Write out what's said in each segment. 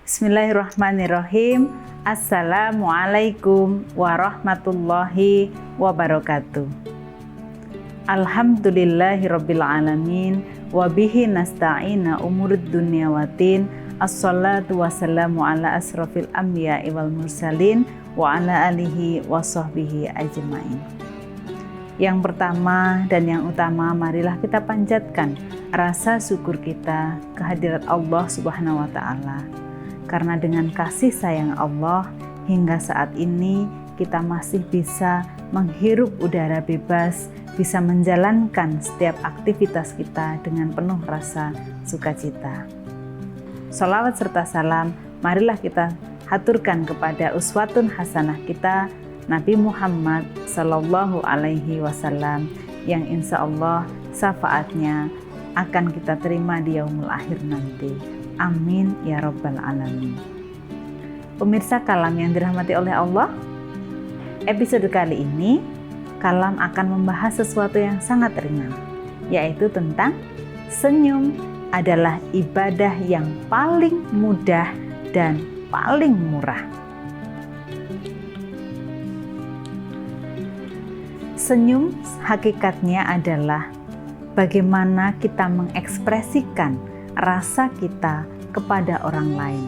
Bismillahirrahmanirrahim. Assalamualaikum warahmatullahi wabarakatuh. Alhamdulillahirabbil alamin wa bihi nasta'ina umurid dunya waddin. Assalatu wassalamu ala asrofil anbiya'i wal mursalin wa ala alihi wa sahbihi ajmain. Yang pertama dan yang utama, marilah kita panjatkan rasa syukur kita kehadirat Allah Subhanahu wa Ta'ala. Karena dengan kasih sayang Allah, hingga saat ini kita masih bisa menghirup udara bebas, bisa menjalankan setiap aktivitas kita dengan penuh rasa sukacita. Sholawat serta salam, marilah kita haturkan kepada uswatun hasanah kita, Nabi Muhammad Sallallahu Alaihi Wasallam, yang insya Allah syafaatnya akan kita terima di yaumul akhir nanti. Amin ya rabbal alamin. Pemirsa Kalam yang dirahmati oleh Allah, episode kali ini Kalam akan membahas sesuatu yang sangat ringan, yaitu tentang senyum adalah ibadah yang paling mudah dan paling murah. Senyum hakikatnya adalah bagaimana kita mengekspresikan rasa kita kepada orang lain.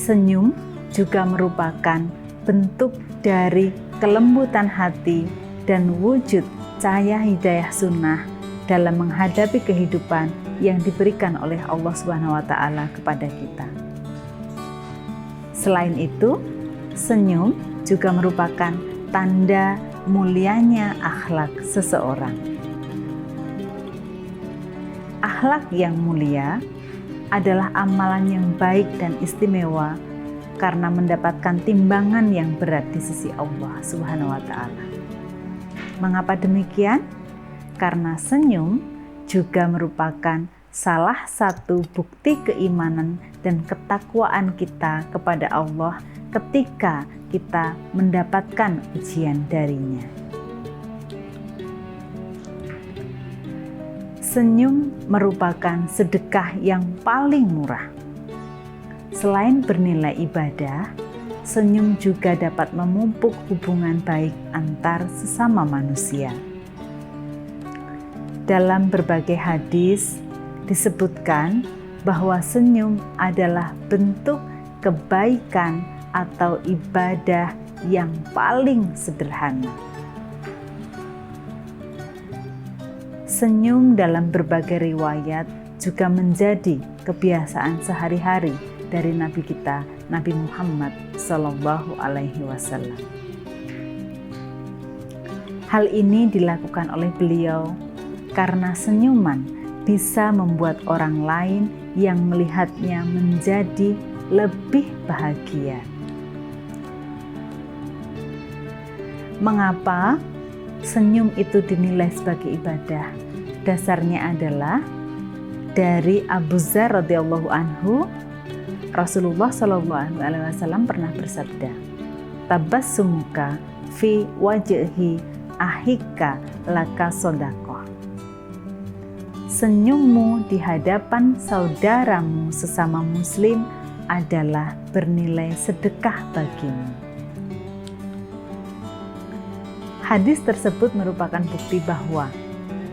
Senyum juga merupakan bentuk dari kelembutan hati dan wujud cahaya hidayah sunnah dalam menghadapi kehidupan yang diberikan oleh Allah Subhanahu wa Ta'ala kepada kita. Selain itu, senyum juga merupakan tanda mulianya akhlak seseorang. Akhlak yang mulia adalah amalan yang baik dan istimewa karena mendapatkan timbangan yang berat di sisi Allah Subhanahu wa Ta'ala. Mengapa demikian? Karena senyum juga merupakan salah satu bukti keimanan dan ketakwaan kita kepada Allah ketika kita mendapatkan ujian darinya. Senyum merupakan sedekah yang paling murah. Selain bernilai ibadah, senyum juga dapat memupuk hubungan baik antar sesama manusia. Dalam berbagai hadis disebutkan bahwa senyum adalah bentuk kebaikan atau ibadah yang paling sederhana. Senyum dalam berbagai riwayat juga menjadi kebiasaan sehari-hari dari Nabi kita, Nabi Muhammad Sallallahu Alaihi Wasallam. Hal ini dilakukan oleh beliau karena senyuman bisa membuat orang lain yang melihatnya menjadi lebih bahagia. Mengapa senyum itu dinilai sebagai ibadah? Dasarnya adalah dari Abu Dzar radhiyallahu anhu, Rasulullah Shallallahu alaihi wasallam pernah bersabda, "Tabassumuka fi wajhi ahika laka shadaqah." Senyummu di hadapan saudaramu sesama muslim adalah bernilai sedekah bagimu. Hadis tersebut merupakan bukti bahwa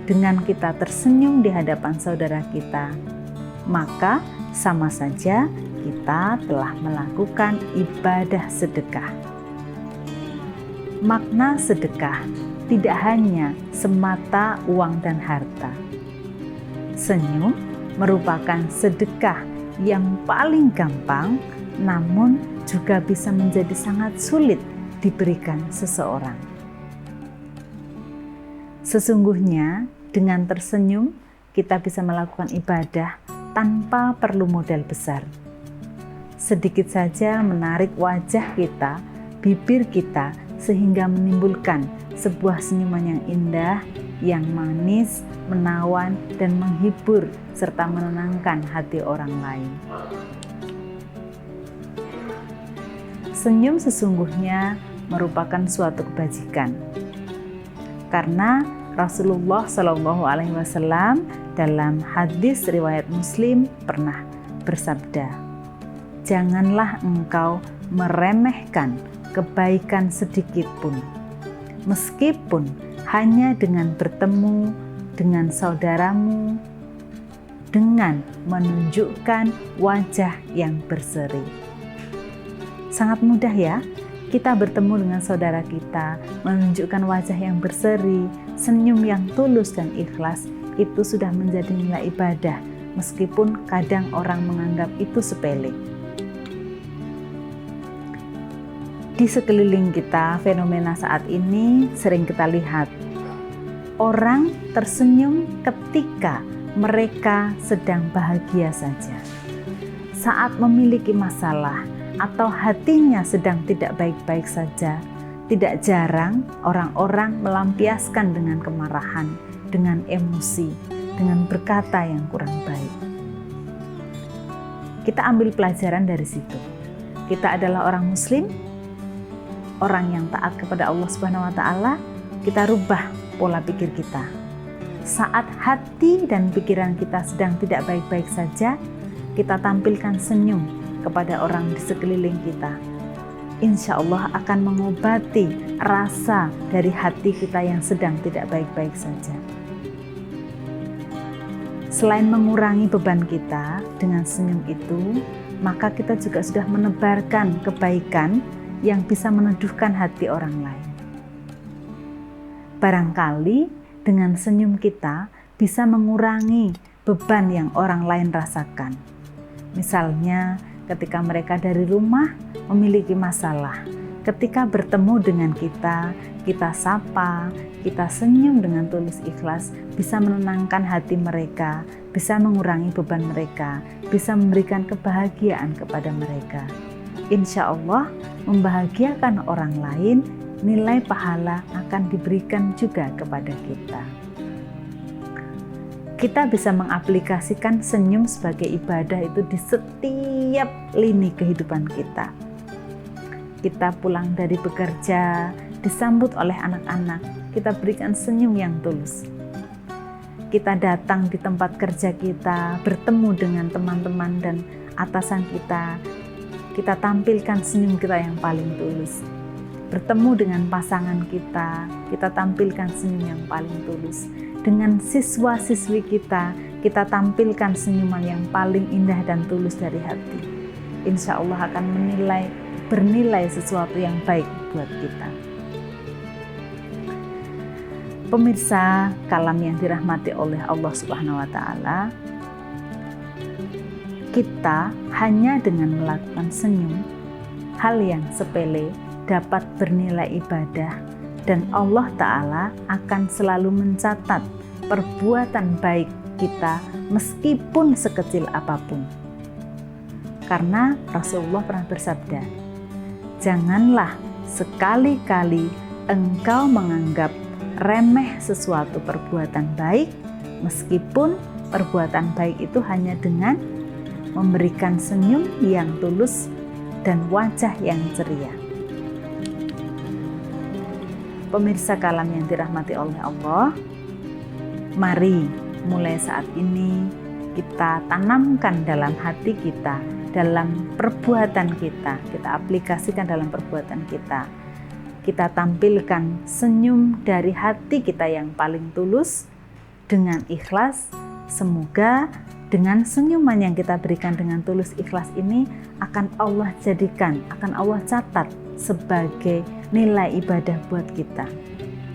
dengan kita tersenyum di hadapan saudara kita, maka sama saja kita telah melakukan ibadah sedekah. Makna sedekah tidak hanya semata uang dan harta. Senyum merupakan sedekah yang paling gampang, namun juga bisa menjadi sangat sulit diberikan seseorang. Sesungguhnya dengan tersenyum kita bisa melakukan ibadah tanpa perlu modal besar. Sedikit saja menarik wajah kita, bibir kita, sehingga menimbulkan sebuah senyuman yang indah, yang manis, menawan, dan menghibur serta menenangkan hati orang lain. Senyum sesungguhnya merupakan suatu kebajikan. Karena Rasulullah Shallallahu Alaihi Wasallam dalam hadis riwayat Muslim pernah bersabda, janganlah engkau meremehkan kebaikan sedikit pun, meskipun hanya dengan bertemu dengan saudaramu, dengan menunjukkan wajah yang berseri. Sangat mudah ya, kita bertemu dengan saudara kita, menunjukkan wajah yang berseri, senyum yang tulus dan ikhlas, itu sudah menjadi nilai ibadah, meskipun kadang orang menganggap itu sepele. Di sekeliling kita, fenomena saat ini sering kita lihat. Orang tersenyum ketika mereka sedang bahagia saja. Saat memiliki masalah atau hatinya sedang tidak baik-baik saja, tidak jarang orang-orang melampiaskan dengan kemarahan, dengan emosi, dengan berkata yang kurang baik. Kita ambil pelajaran dari situ. Kita adalah orang Muslim, orang yang taat kepada Allah Subhanahu wa Ta'ala. Kita rubah pola pikir kita. Saat hati dan pikiran kita sedang tidak baik-baik saja, kita tampilkan senyum kepada orang di sekeliling kita. Insya Allah akan mengobati rasa dari hati kita yang sedang tidak baik-baik saja. Selain mengurangi beban kita dengan senyum itu, maka kita juga sudah menebarkan kebaikan yang bisa meneduhkan hati orang lain. Barangkali dengan senyum kita bisa mengurangi beban yang orang lain rasakan. Misalnya ketika mereka dari rumah memiliki masalah, ketika bertemu dengan kita sapa, kita senyum dengan tulus ikhlas, bisa menenangkan hati mereka, bisa mengurangi beban mereka, bisa memberikan kebahagiaan kepada mereka. Insya Allah membahagiakan orang lain, nilai pahala akan diberikan juga kepada kita. Kita bisa mengaplikasikan senyum sebagai ibadah itu di setiap lini kehidupan kita. Kita pulang dari bekerja, disambut oleh anak-anak, kita berikan senyum yang tulus. Kita datang di tempat kerja kita, bertemu dengan teman-teman dan atasan kita tampilkan senyum kita yang paling tulus. Bertemu dengan pasangan kita tampilkan senyum yang paling tulus. Dengan siswa-siswi kita tampilkan senyuman yang paling indah dan tulus dari hati. Insya Allah akan bernilai sesuatu yang baik buat kita. Pemirsa kalam yang dirahmati oleh Allah Subhanahu wa Ta'ala, kita hanya dengan melakukan senyum, hal yang sepele dapat bernilai ibadah, dan Allah Ta'ala akan selalu mencatat perbuatan baik kita meskipun sekecil apapun. Karena Rasulullah pernah bersabda, janganlah sekali-kali engkau menganggap remeh sesuatu perbuatan baik, meskipun perbuatan baik itu hanya dengan memberikan senyum yang tulus dan wajah yang ceria. Pemirsa kalam yang dirahmati oleh Allah, mari mulai saat ini kita tanamkan dalam hati kita, dalam perbuatan kita aplikasikan dalam perbuatan kita. Kita tampilkan senyum dari hati kita yang paling tulus dengan ikhlas. Semoga dengan senyuman yang kita berikan dengan tulus ikhlas ini akan Allah jadikan, akan Allah catat sebagai nilai ibadah buat kita.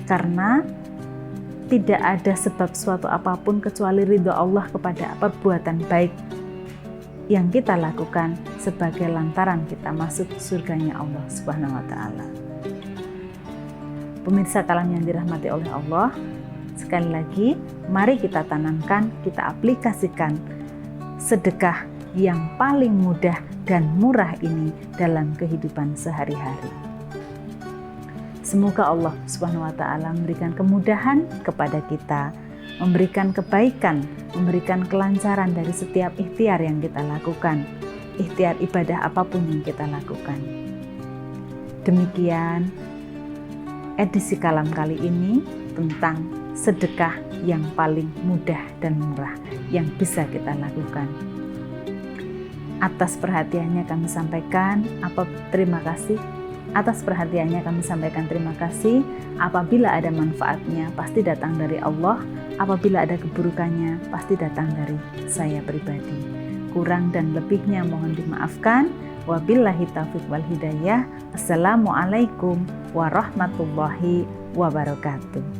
Karena tidak ada sebab suatu apapun kecuali ridho Allah kepada perbuatan baik yang kita lakukan sebagai lantaran kita masuk surganya Allah Subhanahu wa Ta'ala. Pemirsa kalam yang dirahmati oleh Allah, sekali lagi mari kita tanamkan, kita aplikasikan sedekah yang paling mudah dan murah ini dalam kehidupan sehari-hari. Semoga Allah Subhanahu wa Ta'ala memberikan kemudahan kepada kita, memberikan kebaikan, memberikan kelancaran dari setiap ikhtiar yang kita lakukan, ikhtiar ibadah apapun yang kita lakukan. Demikian edisi kalam kali ini tentang sedekah yang paling mudah dan murah yang bisa kita lakukan. Atas perhatiannya kami sampaikan terima kasih. Atas perhatiannya kami sampaikan terima kasih. Apabila ada manfaatnya pasti datang dari Allah. Apabila ada keburukannya pasti datang dari saya pribadi. Kurang dan lebihnya mohon dimaafkan. Wabillahi taufiq wal hidayah. Assalamualaikum warahmatullahi wabarakatuh.